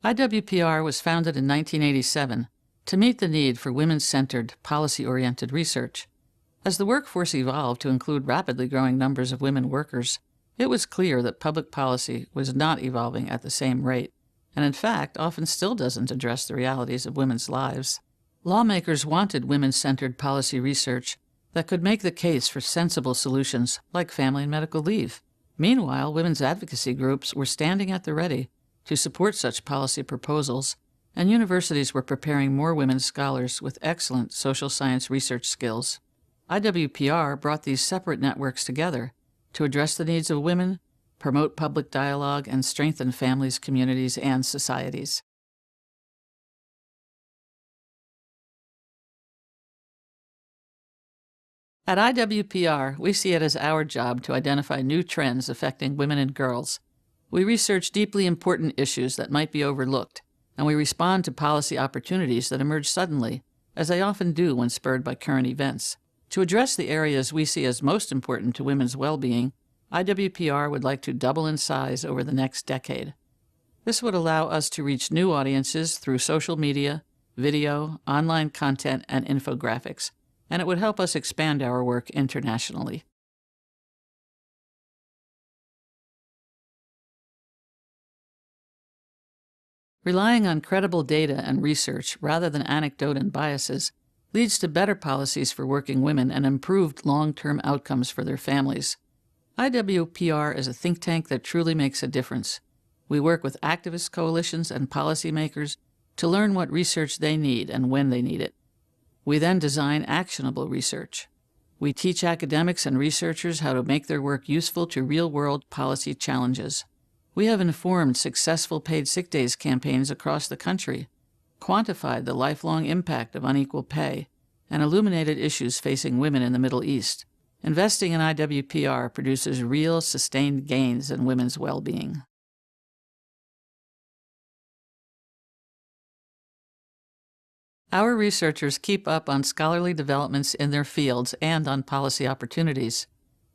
IWPR was founded in 1987 to meet the need for women-centered, policy-oriented research. As the workforce evolved to include rapidly growing numbers of women workers, it was clear that public policy was not evolving at the same rate, and in fact often still doesn't address the realities of women's lives. Lawmakers wanted women-centered policy research that could make the case for sensible solutions like family and medical leave. Meanwhile, women's advocacy groups were standing at the ready to support such policy proposals, and universities were preparing more women scholars with excellent social science research skills. IWPR brought these separate networks together to address the needs of women, promote public dialogue, and strengthen families, communities, and societies. At IWPR, we see it as our job to identify new trends affecting women and girls. We research deeply important issues that might be overlooked, and we respond to policy opportunities that emerge suddenly, as they often do when spurred by current events. To address the areas we see as most important to women's well-being, IWPR would like to double in size over the next decade. This would allow us to reach new audiences through social media, video, online content, and infographics, and it would help us expand our work internationally. Relying on credible data and research rather than anecdote and biases leads to better policies for working women and improved long-term outcomes for their families. IWPR is a think tank that truly makes a difference. We work with activist coalitions and policymakers to learn what research they need and when they need it. We then design actionable research. We teach academics and researchers how to make their work useful to real-world policy challenges. We have informed successful paid sick days campaigns across the country, quantified the lifelong impact of unequal pay, and illuminated issues facing women in the Middle East. Investing in IWPR produces real, sustained gains in women's well-being. Our researchers keep up on scholarly developments in their fields and on policy opportunities.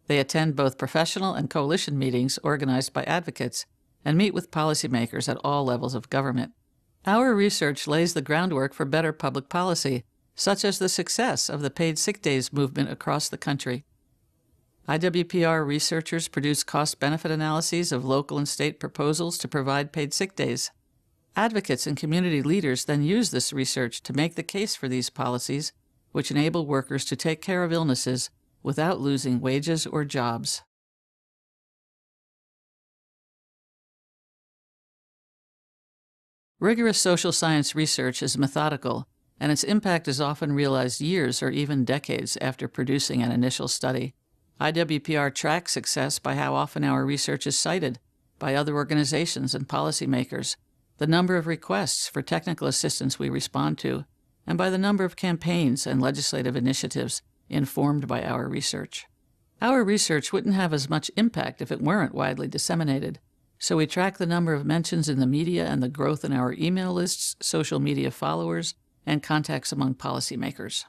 They attend both professional and coalition meetings organized by advocates and meet with policymakers at all levels of government. Our research lays the groundwork for better public policy, such as the success of the paid sick days movement across the country. IWPR researchers produce cost-benefit analyses of local and state proposals to provide paid sick days. Advocates and community leaders then use this research to make the case for these policies, which enable workers to take care of illnesses without losing wages or jobs. Rigorous social science research is methodical, and its impact is often realized years or even decades after producing an initial study. IWPR tracks success by how often our research is cited by other organizations and policymakers, the number of requests for technical assistance we respond to, and by the number of campaigns and legislative initiatives informed by our research. Our research wouldn't have as much impact if it weren't widely disseminated, so we track the number of mentions in the media and the growth in our email lists, social media followers, and contacts among policymakers.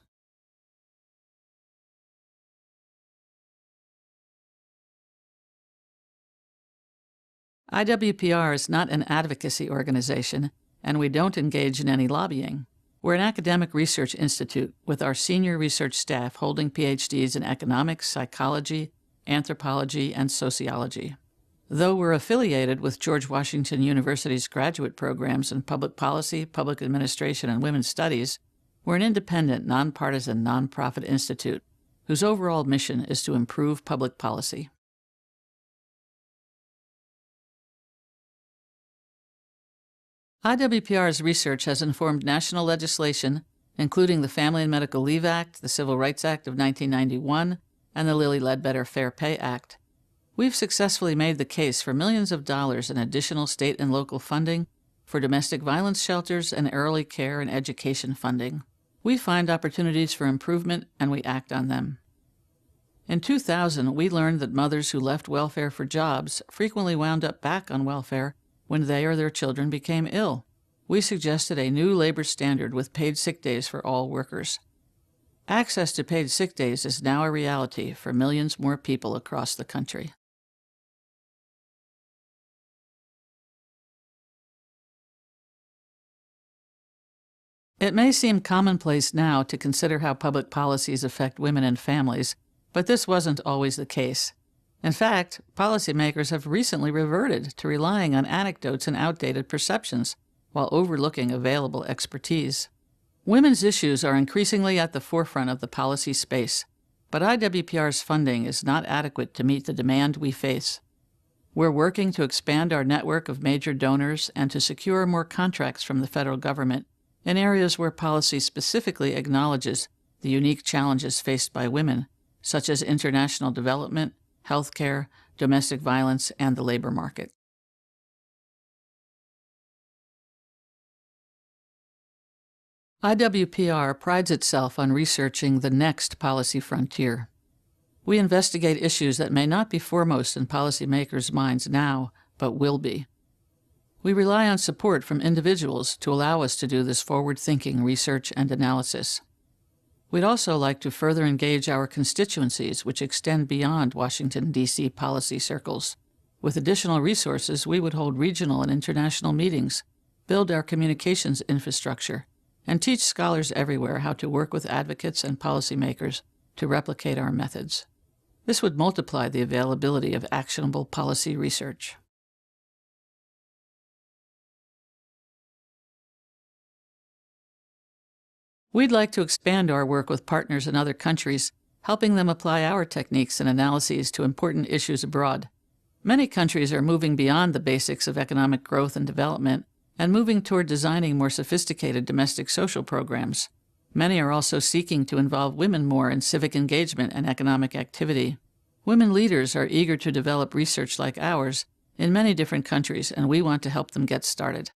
IWPR is not an advocacy organization, and we don't engage in any lobbying. We're an academic research institute with our senior research staff holding PhDs in economics, psychology, anthropology, and sociology. Though we're affiliated with George Washington University's graduate programs in public policy, public administration, and women's studies, we're an independent, nonpartisan, nonprofit institute whose overall mission is to improve public policy. IWPR's research has informed national legislation, including the Family and Medical Leave Act, the Civil Rights Act of 1991, and the Lilly Ledbetter Fair Pay Act. We've successfully made the case for millions of dollars in additional state and local funding for domestic violence shelters and early care and education funding. We find opportunities for improvement and we act on them. In 2000, we learned that mothers who left welfare for jobs frequently wound up back on welfare when they or their children became ill. We suggested a new labor standard with paid sick days for all workers. Access to paid sick days is now a reality for millions more people across the country. It may seem commonplace now to consider how public policies affect women and families, but this wasn't always the case. In fact, policymakers have recently reverted to relying on anecdotes and outdated perceptions while overlooking available expertise. Women's issues are increasingly at the forefront of the policy space, but IWPR's funding is not adequate to meet the demand we face. We're working to expand our network of major donors and to secure more contracts from the federal government in areas where policy specifically acknowledges the unique challenges faced by women, such as international development, healthcare, domestic violence, and the labor market. IWPR prides itself on researching the next policy frontier. We investigate issues that may not be foremost in policymakers' minds now, but will be. We rely on support from individuals to allow us to do this forward-thinking research and analysis. We'd also like to further engage our constituencies, which extend beyond Washington, D.C. policy circles. With additional resources, we would hold regional and international meetings, build our communications infrastructure, and teach scholars everywhere how to work with advocates and policymakers to replicate our methods. This would multiply the availability of actionable policy research. We'd like to expand our work with partners in other countries, helping them apply our techniques and analyses to important issues abroad. Many countries are moving beyond the basics of economic growth and development and moving toward designing more sophisticated domestic social programs. Many are also seeking to involve women more in civic engagement and economic activity. Women leaders are eager to develop research like ours in many different countries, and we want to help them get started.